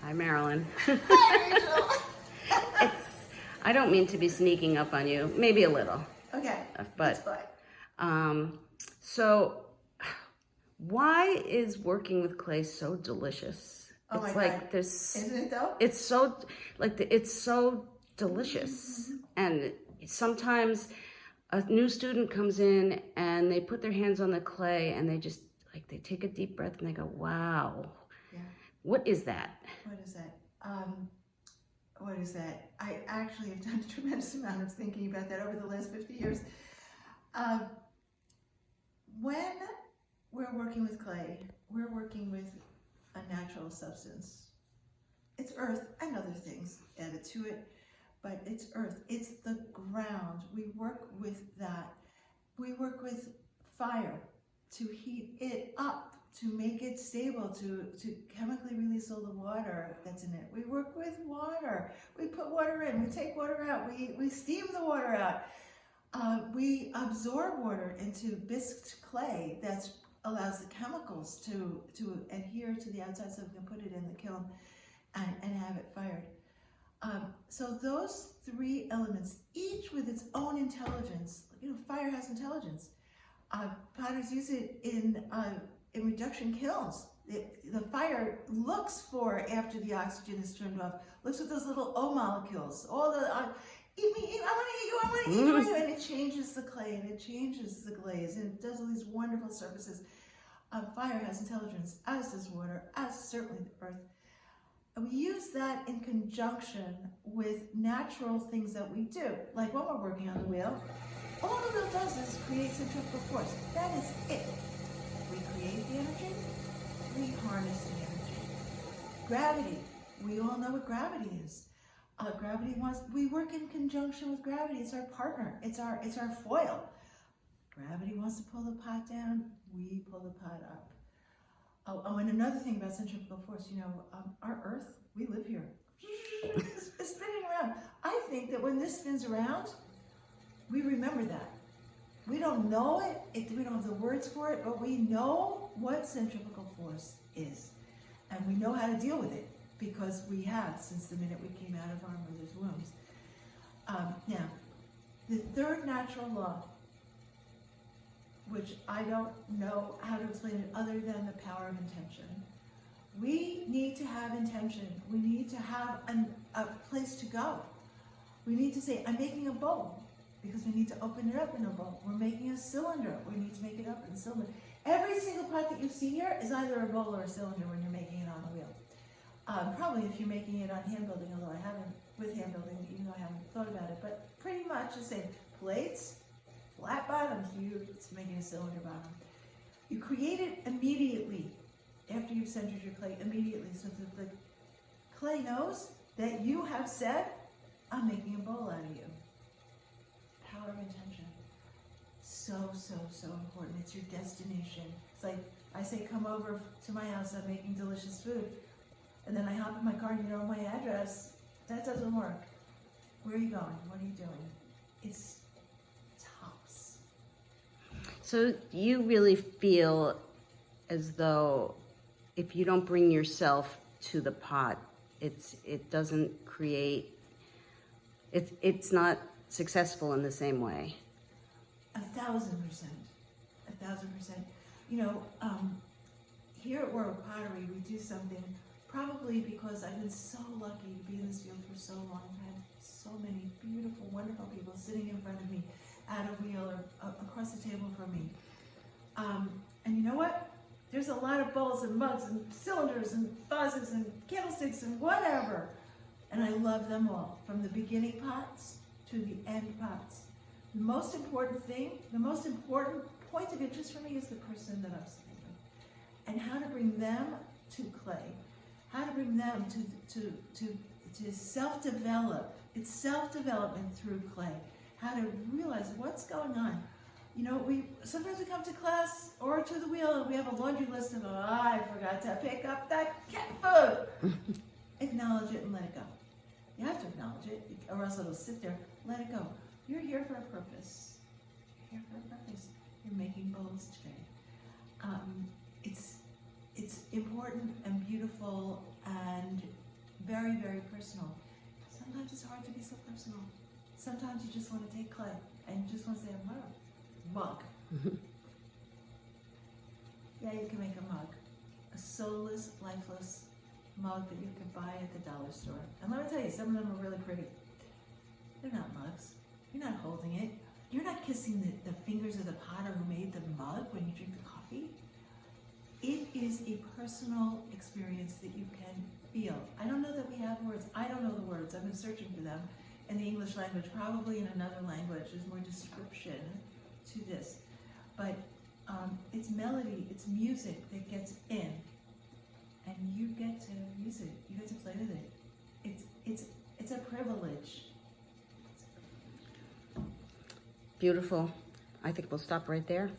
Hi, Marilyn. Hi, Rachel. I don't mean to be sneaking up on you, maybe a little. Okay, But, that's fine. So, why is working with clay so delicious? Oh It's my like God. there's, Isn't it though? it's so, it's so delicious. And sometimes a new student comes in and they put their hands on the clay and they just, like, they take a deep breath and they go, wow. Yeah. What is that? What is that? What is that? I actually have done a tremendous amount of thinking about that over the last 50 years. When we're working with clay, we're working with a natural substance. It's earth and other things added to it, but it's earth. It's the ground. We work with that. We work with fire to heat it up, to make it stable, to chemically release all the water that's in it. We work with water. We put water in, we take water out, we steam the water out. We absorb water into bisqued clay that allows the chemicals to adhere to the outside so we can put it in the kiln and have it fired. So those three elements, each with its own intelligence, fire has intelligence. Potters use it in reduction kilns. The fire looks for, after the oxygen is turned off, looks at those little O molecules, all the, eat me, I want to eat you, and it changes the clay, and it changes the glaze, and it does all these wonderful surfaces. Fire has intelligence, as does water, as certainly the earth. And we use that in conjunction with natural things that we do, like when we're working on the wheel. All the wheel does is create centrifugal force. That is it. We create the energy, we harness the energy. Gravity, we all know what gravity is. We work in conjunction with gravity. It's our partner, it's our foil. Gravity wants to pull the pot down, we pull the pot up. Oh, and another thing about centrifugal force, our Earth, we live here. It's spinning around. I think that when this spins around, we remember that. We don't know it, we don't have the words for it, but we know what centrifugal force is. And we know how to deal with it, because we have since the minute we came out of our mother's wombs. Now, the third natural law, which I don't know how to explain it other than the power of intention. We need to have intention. We need to have a place to go. We need to say, I'm making a bowl, because we need to open it up in a bowl. We're making a cylinder. We need to make it up in a cylinder. Every single part that you see here is either a bowl or a cylinder when you're making it on the wheel. Probably if you're making it on hand building, although I haven't with hand building, even though I haven't thought about it, but pretty much the same. Plates, flat bottoms, it's making a cylinder bottom. You create it immediately after you've centered your clay, immediately, so that the clay knows that you have said, I'm making a bowl out of you. Power of intention. So important. It's your destination. It's like I say, come over to my house, I'm making delicious food. And then I hop in my car and you know my address. That doesn't work. Where are you going? What are you doing? It's tops. So you really feel as though if you don't bring yourself to the pot, it doesn't create, it's not successful in the same way. 1,000%. 1,000%. Here at Warwick Pottery, we do something probably because I've been so lucky to be in this field for so long. I've had so many beautiful, wonderful people sitting in front of me at a wheel or across the table from me. And you know what? There's a lot of bowls and mugs and cylinders and vases and candlesticks and whatever. And I love them all, from the beginning pots to the end pots. The most important thing, the most important point of interest for me is the person that I'm sitting with, and how to bring them to clay, how to bring them to self-develop. It's self-development through clay, how to realize what's going on. Sometimes we come to class or to the wheel and we have a laundry list of, I forgot to pick up that cat food. Acknowledge it and let it go. You have to acknowledge it, or else it'll sit there. Let it go. You're here for a purpose. You're here for a purpose. You're making bowls today. It's important and beautiful, and very, very personal. Sometimes it's hard to be so personal. Sometimes you just want to take clay and you just want to say a mug. Yeah, you can make a mug. A soulless, lifeless mug that you can buy at the dollar store. And let me tell you, some of them are really pretty. They're not mugs. You're not holding it. You're not kissing the fingers of the potter who made the mug when you drink the coffee. It is a personal experience that you can feel. I don't know that we have words. I don't know the words. I've been searching for them in the English language. Probably in another language there's more description to this. But it's melody, it's music that gets in. And you get to use it. You get to play with it. It's a privilege. Beautiful. I think we'll stop right there.